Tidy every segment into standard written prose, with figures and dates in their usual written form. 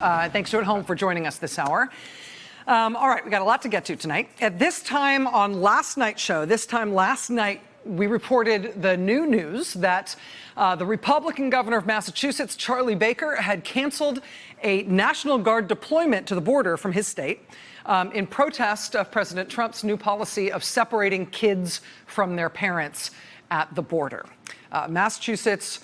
Thanks to at home for joining us this hour. All right, we got a lot to get to tonight. At this time on last night's show, we reported the new news that the Republican governor of Massachusetts, Charlie Baker, had canceled a National Guard deployment to the border from his state in protest of President Trump's new policy of separating kids from their parents at the border. Massachusetts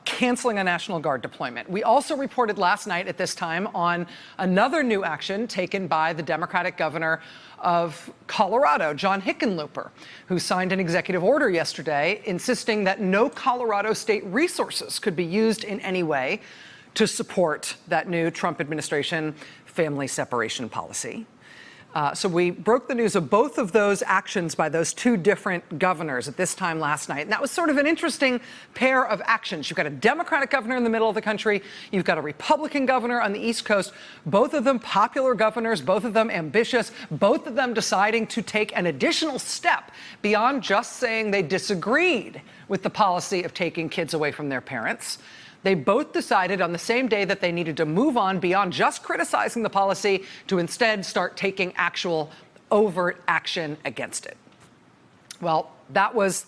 canceling a National Guard deployment. We also reported last night at this time on another new action taken by the Democratic governor of Colorado, John Hickenlooper, who signed an executive order yesterday insisting that no Colorado state resources could be used in any way to support that new Trump administration family separation policy. So we broke the news of both of those actions by those two different governors at this time last night. And that was sort of an interesting pair of actions. You've got a Democratic governor in the middle of the country. You've got a Republican governor on the East Coast. Both of them popular governors, both of them ambitious, both of them deciding to take an additional step beyond just saying they disagreed with the policy of taking kids away from their parents. They both decided on the same day that they needed to move on beyond just criticizing the policy to instead start taking actual overt action against it. Well, that was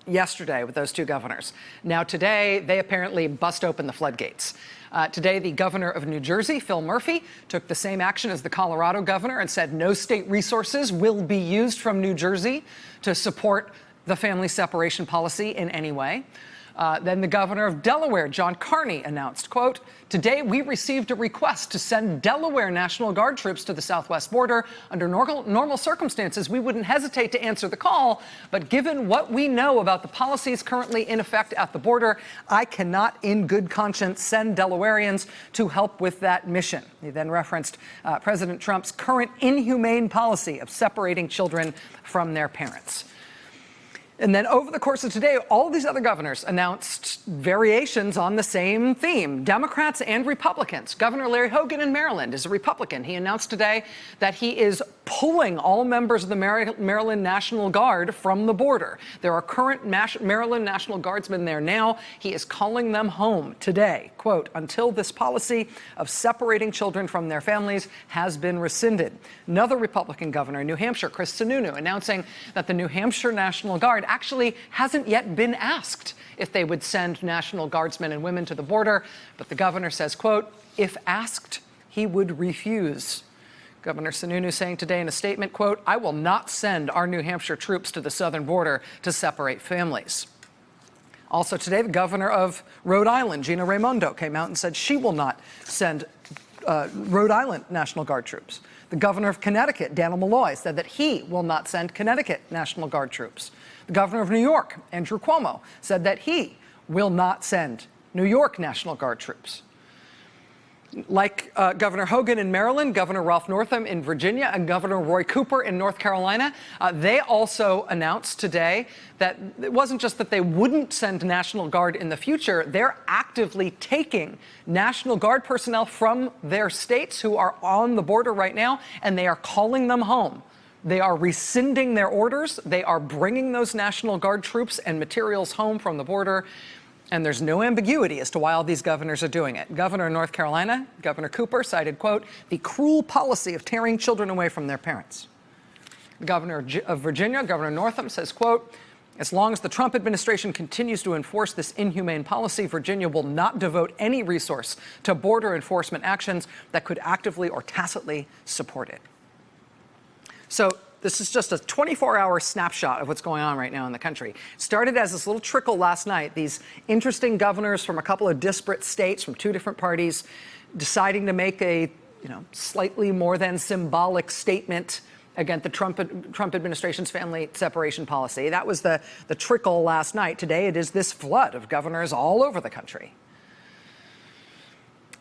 yesterday with those two governors. Now today, they apparently bust open the floodgates. Today, the governor of New Jersey, Phil Murphy, took the same action as the Colorado governor and said no state resources will be used from New Jersey to support the family separation policy in any way. Then the governor of Delaware, John Carney, announced, quote, "Today we received a request to send Delaware National Guard troops to the southwest border. Under normal circumstances, we wouldn't hesitate to answer the call. But given what we know about the policies currently in effect at the border, I cannot in good conscience send Delawareans to help with that mission." He then referenced President Trump's current inhumane policy of separating children from their parents. And then over the course of today, all of these other governors announced variations on the same theme, Democrats and Republicans. Governor Larry Hogan in Maryland is a Republican. He announced today that he is pulling all members of the Maryland National Guard from the border. There are current Maryland National Guardsmen there now. He is calling them home today, quote, "until this policy of separating children from their families has been rescinded." Another Republican governor in New Hampshire, Chris Sununu, announcing that the New Hampshire National Guard actually hasn't yet been asked if they would send National Guardsmen and women to the border. But the governor says, quote, "if asked, he would refuse." Governor Sununu saying today in a statement, quote, "I will not send our New Hampshire troops to the southern border to separate families." Also today, the governor of Rhode Island, Gina Raimondo, came out and said she will not send Rhode Island National Guard troops. The governor of Connecticut, Daniel Malloy, said that he will not send Connecticut National Guard troops. The governor of New York, Andrew Cuomo, said that he will not send New York National Guard troops. Like Governor Hogan in Maryland, Governor Ralph Northam in Virginia, and Governor Roy Cooper in North Carolina, they also announced today that it wasn't just that they wouldn't send National Guard in the future, they're actively taking National Guard personnel from their states who are on the border right now, and they are calling them home. They are rescinding their orders. They are bringing those National Guard troops and materials home from the border. And there's no ambiguity as to why all these governors are doing it. Governor of North Carolina, Governor Cooper, cited, quote, "the cruel policy of tearing children away from their parents." The governor of Virginia, Governor Northam, says, quote, "as long as the Trump administration continues to enforce this inhumane policy, Virginia will not devote any resource to border enforcement actions that could actively or tacitly support it." So this is just a 24-hour snapshot of what's going on right now in the country. It started as this little trickle last night, these interesting governors from a couple of disparate states from two different parties deciding to make a, slightly more than symbolic statement against the Trump administration's family separation policy. That was the trickle last night. Today it is this flood of governors all over the country.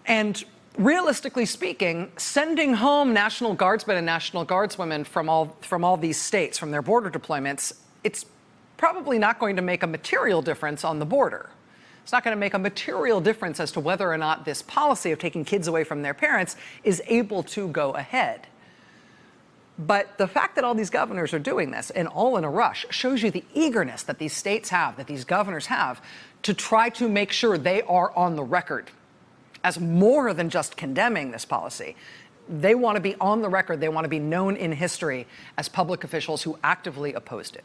And realistically speaking, sending home National Guardsmen and National Guardswomen from all these states, from their border deployments, it's probably not going to make a material difference on the border. It's not going to make a material difference as to whether or not this policy of taking kids away from their parents is able to go ahead. But the fact that all these governors are doing this, and all in a rush, shows you the eagerness that these states have, that these governors have, to try to make sure they are on the record as more than just condemning this policy. They want to be on the record. They want to be known in history as public officials who actively opposed it.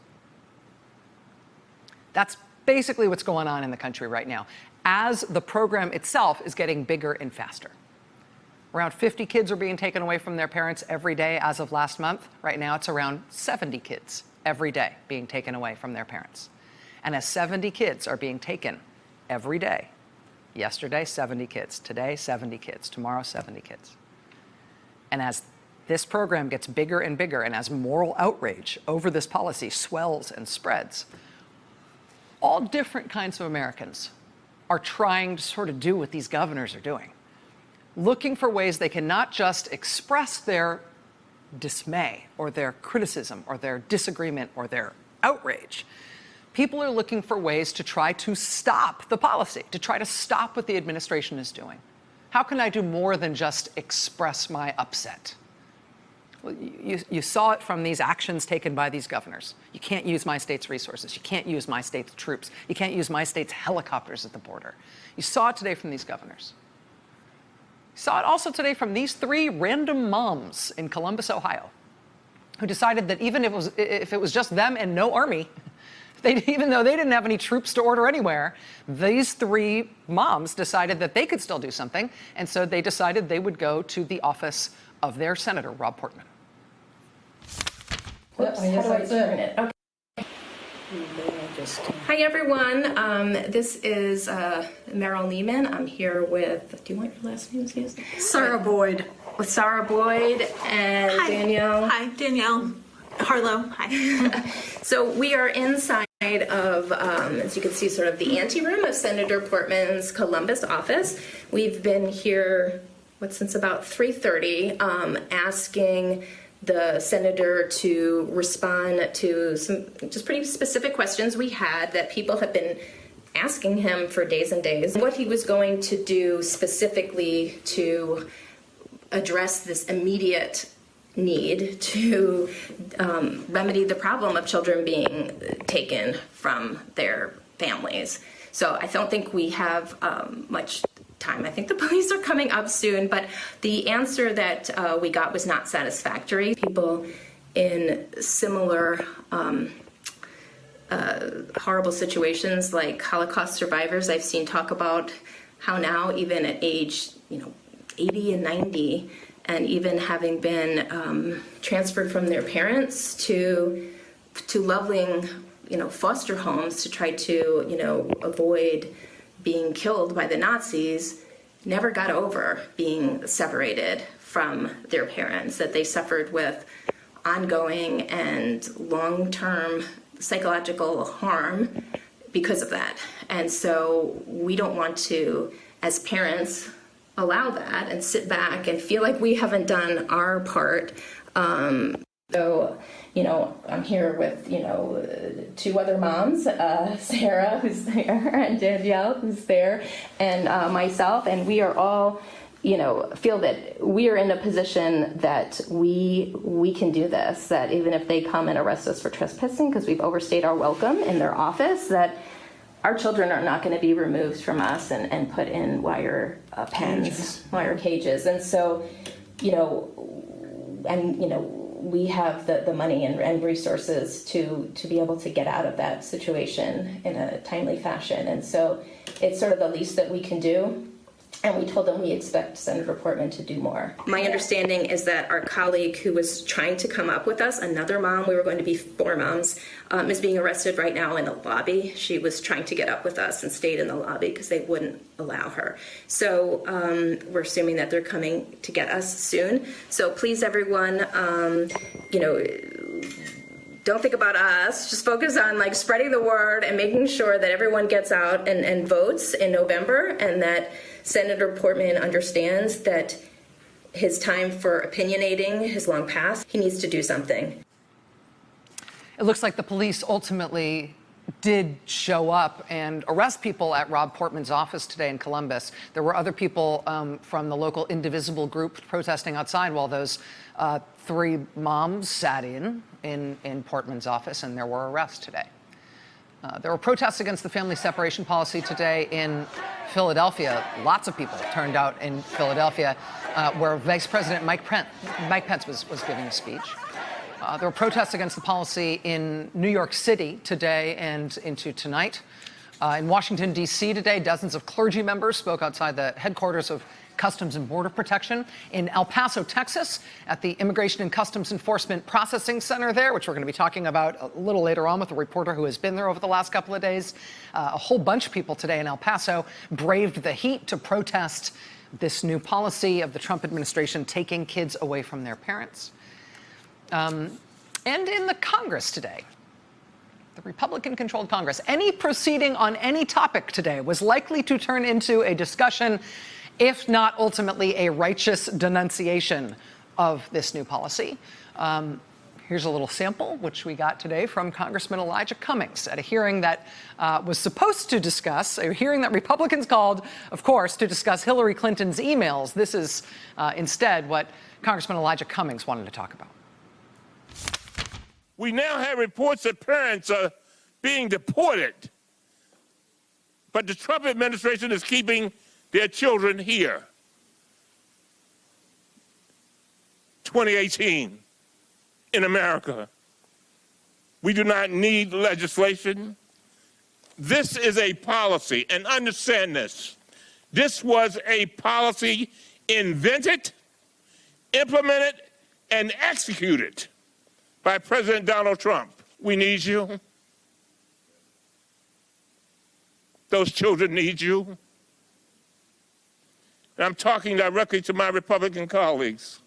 That's basically what's going on in the country right now, as the program itself is getting bigger and faster. Around 50 kids are being taken away from their parents every day as of last month. Right now, it's around 70 kids every day being taken away from their parents. And as 70 kids are being taken every day, yesterday, 70 kids, today, 70 kids, tomorrow, 70 kids. And as this program gets bigger and bigger, and as moral outrage over this policy swells and spreads, all different kinds of Americans are trying to sort of do what these governors are doing, looking for ways they can not just express their dismay or their criticism or their disagreement or their outrage. People are looking for ways to try to stop the policy, to try to stop what the administration is doing. How can I do more than just express my upset? Well, you saw it from these actions taken by these governors. You can't use my state's resources. You can't use my state's troops. You can't use my state's helicopters at the border. You saw it today from these governors. You saw it also today from these 3 random moms in Columbus, Ohio, who decided that even if it was just them and no army, even though they didn't have any troops to order anywhere, these 3 moms decided that they could still do something, and so they decided they would go to the office of their senator, Rob Portman. Oops, how do I turn it? Okay. Hi, everyone. This is Meryl Neiman. I'm here with, do you want your last name, Susan? Sarah Boyd. With Sarah Boyd and Hi. Danielle. Hi, Danielle. Harlow. Hi. So we are inside of, as you can see, sort of the anteroom of Senator Portman's Columbus office. We've been here, since about 3:30, asking the senator to respond to some just pretty specific questions we had that people have been asking him for days and days. What he was going to do specifically to address this immediate need to remedy the problem of children being taken from their families. So I don't think we have much time. I think the police are coming up soon, but the answer that we got was not satisfactory. People in similar horrible situations like Holocaust survivors, I've seen talk about how now, even at age 80 and 90, and even having been transferred from their parents to loving, foster homes to try to, avoid being killed by the Nazis, never got over being separated from their parents, that they suffered with ongoing and long-term psychological harm because of that. And so we don't want to, as parents, allow that and sit back and feel like we haven't done our part. So, I'm here with, 2 other moms, Sarah, who's there, and Danielle, who's there, and myself, and we are all, feel that we are in a position that we can do this, that even if they come and arrest us for trespassing because we've overstayed our welcome in their office, that our children are not going to be removed from us and put in wire pens, wire cages. And so, we have the money and resources to be able to get out of that situation in a timely fashion. And so it's sort of the least that we can do. And we told them we expect Senator Portman to do more. My understanding is that our colleague who was trying to come up with us, another mom, we were going to be 4 moms, is being arrested right now in the lobby. She was trying to get up with us and stayed in the lobby because they wouldn't allow her. So we're assuming that they're coming to get us soon. So please, everyone, don't think about us. Just focus on spreading the word and making sure that everyone gets out and votes in November, and that Senator Portman understands that his time for opinionating has long passed. He needs to do something. It looks like the police ultimately did show up and arrest people at Rob Portman's office today in Columbus. There were other people from the local Indivisible group protesting outside while those 3 moms sat in Portman's office, and there were arrests today. There were protests against the family separation policy today in Philadelphia. Lots of people turned out in Philadelphia, where Vice President Mike Pence was giving a speech. There were protests against the policy in New York City today and into tonight. In Washington, D.C. today, dozens of clergy members spoke outside the headquarters of Customs and Border Protection. In El Paso, Texas, at the Immigration and Customs Enforcement Processing Center there, which we're going to be talking about a little later on with a reporter who has been there over the last couple of days. A whole bunch of people today in El Paso braved the heat to protest this new policy of the Trump administration taking kids away from their parents. And in the Congress today, the Republican-controlled Congress, any proceeding on any topic today was likely to turn into a discussion, if not ultimately a righteous denunciation of this new policy. Here's a little sample, which we got today from Congressman Elijah Cummings at a hearing that was supposed to discuss, a hearing that Republicans called, of course, to discuss Hillary Clinton's emails. This is instead what Congressman Elijah Cummings wanted to talk about. We now have reports that parents are being deported, but the Trump administration is keeping their children here. 2018 in America. We do not need legislation. This is a policy, and understand this. This was a policy invented, implemented, and executed by President Donald Trump. We need you. Those children need you. And I'm talking directly to my Republican colleagues.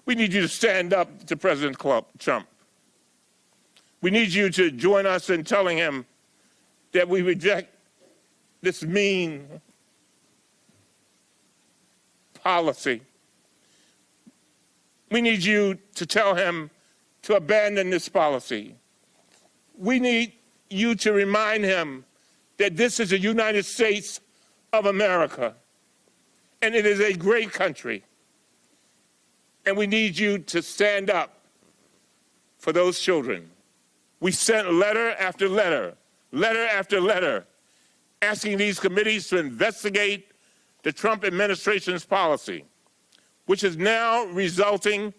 We need you to stand up to President Trump. We need you to join us in telling him that we reject this mean policy. We need you to tell him to abandon this policy. We need you to remind him that this is the United States of America, and it is a great country. And we need you to stand up for those children. We sent letter after letter, letter after letter, asking these committees to investigate the Trump administration's policy, which is now resulting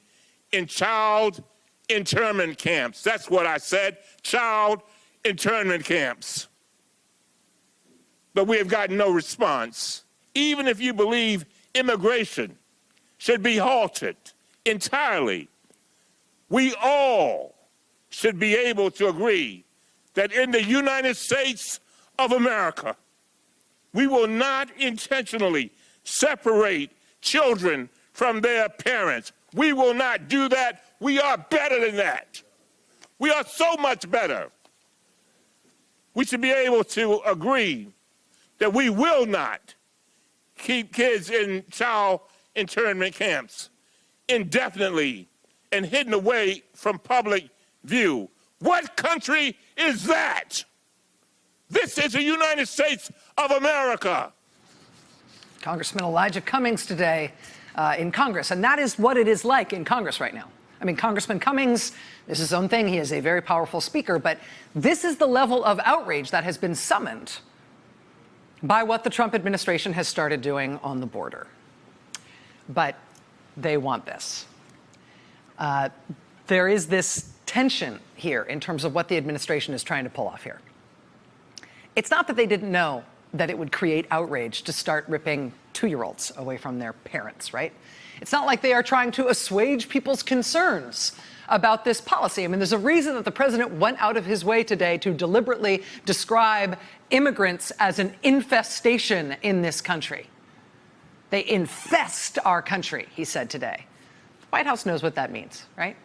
in child internment camps. That's what I said, child internment camps. But we have gotten no response. Even if you believe immigration should be halted entirely, we all should be able to agree that in the United States of America, we will not intentionally separate children from their parents. We will not do that. We are better than that. We are so much better. We should be able to agree that we will not keep kids in child internment camps indefinitely and hidden away from public view. What country is that? This is the United States of America. Congressman Elijah Cummings today in Congress, and that is what it is like in Congress right now. I mean, Congressman Cummings, this is his own thing. He is a very powerful speaker, but this is the level of outrage that has been summoned by what the Trump administration has started doing on the border. But they want this. There is this tension here in terms of what the administration is trying to pull off here. It's not that they didn't know that it would create outrage to start ripping 2-year-olds away from their parents, right? It's not like they are trying to assuage people's concerns about this policy. I mean, there's a reason that the president went out of his way today to deliberately describe immigrants as an infestation in this country. They infest our country, he said today. The White House knows what that means, right?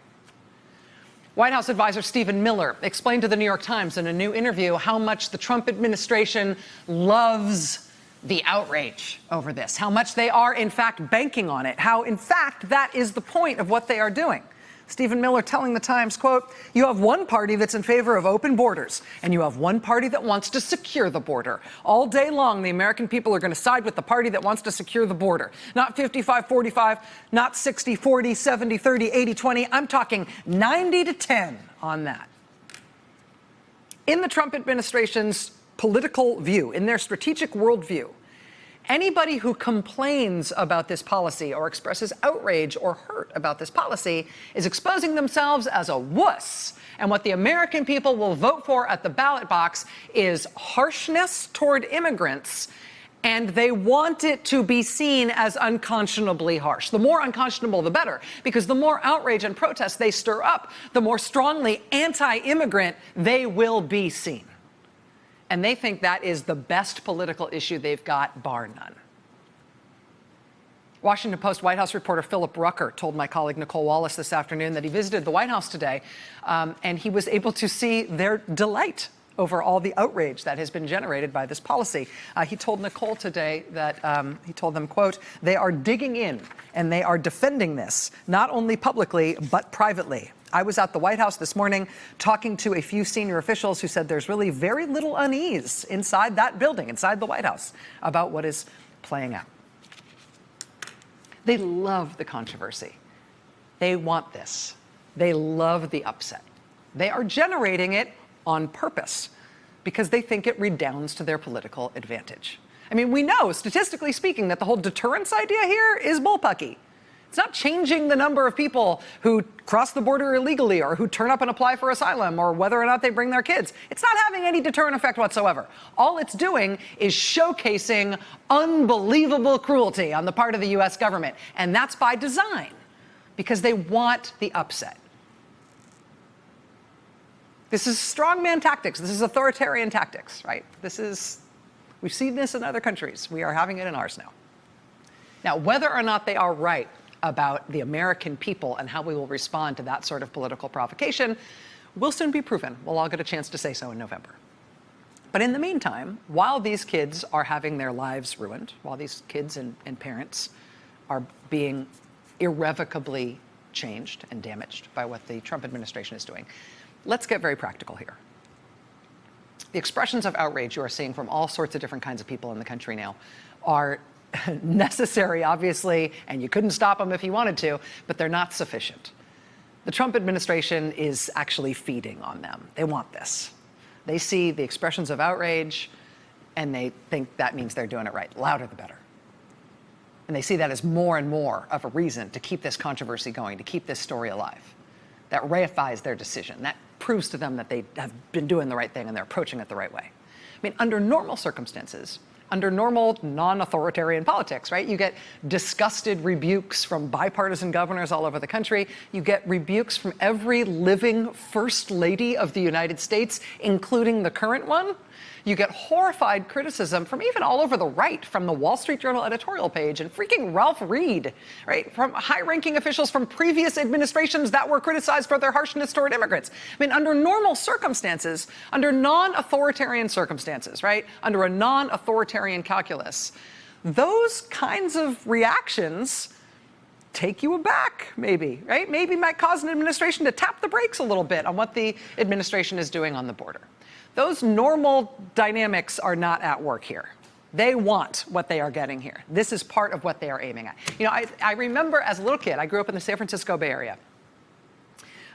White House advisor Stephen Miller explained to the New York Times in a new interview how much the Trump administration loves the outrage over this, how much they are, in fact, banking on it, how, in fact, that is the point of what they are doing. Stephen Miller telling the Times, quote, "You have one party that's in favor of open borders, and you have one party that wants to secure the border. All day long, the American people are going to side with the party that wants to secure the border. Not 55-45, not 60-40, 70-30, 80-20. I'm talking 90-10 on that." In the Trump administration's political view, in their strategic worldview, anybody who complains about this policy or expresses outrage or hurt about this policy is exposing themselves as a wuss. And what the American people will vote for at the ballot box is harshness toward immigrants, and they want it to be seen as unconscionably harsh. The more unconscionable, the better, because the more outrage and protest they stir up, the more strongly anti-immigrant they will be seen. And they think that is the best political issue they've got, bar none. Washington Post White House reporter Philip Rucker told my colleague Nicole Wallace this afternoon that he visited the White House today, and he was able to see their delight over all the outrage that has been generated by this policy. He told Nicole today that, he told them, quote, "They are digging in and they are defending this, not only publicly, but privately. I was at the White House this morning talking to a few senior officials who said there's really very little unease inside that building, inside the White House, about what is playing out." They love the controversy. They want this. They love the upset. They are generating it on purpose because they think it redounds to their political advantage. I mean, we know, statistically speaking, that the whole deterrence idea here is bullpucky. It's not changing the number of people who cross the border illegally or who turn up and apply for asylum or whether or not they bring their kids. It's not having any deterrent effect whatsoever. All it's doing is showcasing unbelievable cruelty on the part of the U.S. government. And that's by design, because they want the upset. This is strongman tactics. This is authoritarian tactics, right? We've seen this in other countries. We are having it in ours now. Now, whether or not they are right about the American people and how we will respond to that sort of political provocation will soon be proven. We'll all get a chance to say so in November. But in the meantime, while these kids are having their lives ruined, while these kids and parents are being irrevocably changed and damaged by what the Trump administration is doing, let's get very practical here. The expressions of outrage you are seeing from all sorts of different kinds of people in the country now are necessary, obviously, and you couldn't stop them if you wanted to, but they're not sufficient. The Trump administration is actually feeding on them. They want this. They see the expressions of outrage, and they think that means they're doing it right. Louder the better. And they see that as more and more of a reason to keep this controversy going, to keep this story alive. That reifies their decision. That proves to them that they have been doing the right thing and they're approaching it the right way. I mean, under normal circumstances, under normal non-authoritarian politics, right? You get disgusted rebukes from bipartisan governors all over the country. You get rebukes from every living first lady of the United States, including the current one. You get horrified criticism from even all over the right, from the Wall Street Journal editorial page and freaking Ralph Reed, right? From high-ranking officials from previous administrations that were criticized for their harshness toward immigrants. I mean, under normal circumstances, under non-authoritarian circumstances, right? Under a non-authoritarian calculus, those kinds of reactions take you aback, maybe, right? Maybe might cause an administration to tap the brakes a little bit on what the administration is doing on the border. Those normal dynamics are not at work here. They want what they are getting here. This is part of what they are aiming at. You know, I remember as a little kid, I grew up in the San Francisco Bay Area.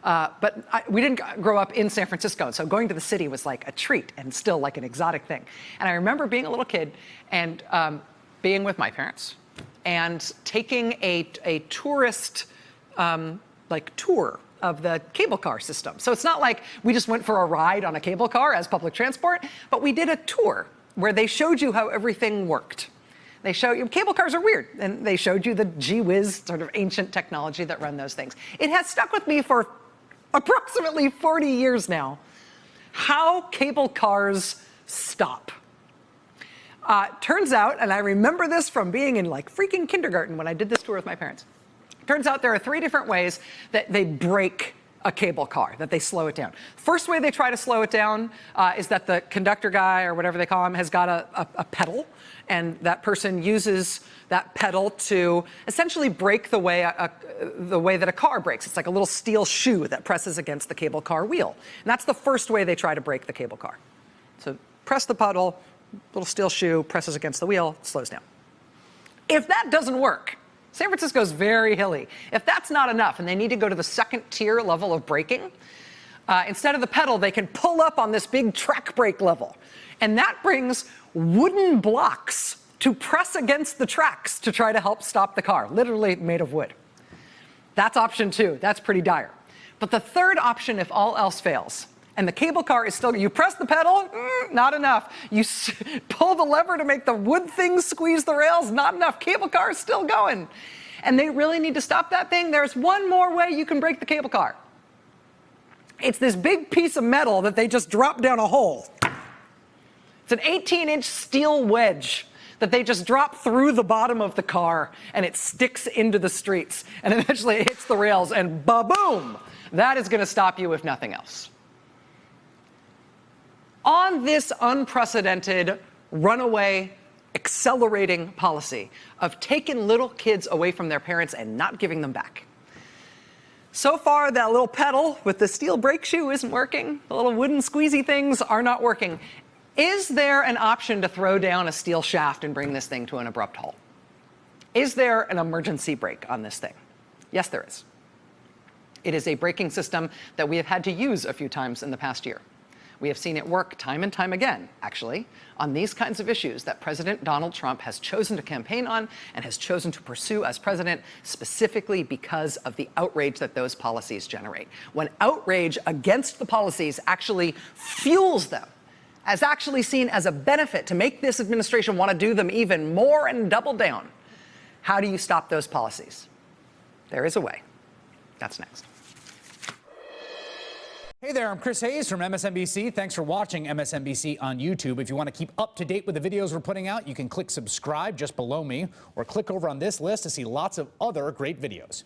But we didn't grow up in San Francisco, so going to the city was like a treat and still like an exotic thing. And I remember being a little kid and being with my parents and taking a tourist tour of the cable car system. So it's not like we just went for a ride on a cable car as public transport, but we did a tour where they showed you how everything worked. They show you, cable cars are weird, and they showed you the gee whiz sort of ancient technology that run those things. It has stuck with me for approximately 40 years now, how cable cars stop. Turns out, and I remember this from being in like freaking kindergarten when I did this tour with my parents. Turns out there are 3 different ways that they break a cable car, that they slow it down. First way they try to slow it down is that the conductor guy, or whatever they call him, has got a pedal, and that person uses that pedal to essentially break the way that a car breaks. It's like a little steel shoe that presses against the cable car wheel. And that's the first way they try to break the cable car. So press the pedal, little steel shoe presses against the wheel, slows down. If that doesn't work, San Francisco is very hilly. If that's not enough and they need to go to the second tier level of braking, Instead of the pedal, they can pull up on this big track brake level. And that brings wooden blocks to press against the tracks to try to help stop the car, literally made of wood. That's option 2. That's pretty dire. But the third option, if all else fails, and the cable car is still, you press the pedal, not enough. You pull the lever to make the wood thing squeeze the rails, not enough. Cable car is still going. And they really need to stop that thing. There's one more way you can break the cable car. It's this big piece of metal that they just drop down a hole. It's an 18-inch steel wedge that they just drop through the bottom of the car, and it sticks into the streets. And eventually it hits the rails, and ba-boom! That is going to stop you if nothing else. On this unprecedented, runaway, accelerating policy of taking little kids away from their parents and not giving them back. So far, that little pedal with the steel brake shoe isn't working. The little wooden squeezy things are not working. Is there an option to throw down a steel shaft and bring this thing to an abrupt halt? Is there an emergency brake on this thing? Yes, there is. It is a braking system that we have had to use a few times in the past year. We have seen it work time and time again, actually, on these kinds of issues that President Donald Trump has chosen to campaign on and has chosen to pursue as president, specifically because of the outrage that those policies generate. When outrage against the policies actually fuels them, as actually seen as a benefit to make this administration want to do them even more and double down, how do you stop those policies? There is a way. That's next. Hey there, I'm Chris Hayes from MSNBC. Thanks for watching MSNBC on YouTube. If you want to keep up to date with the videos we're putting out, you can click subscribe just below me or click over on this list to see lots of other great videos.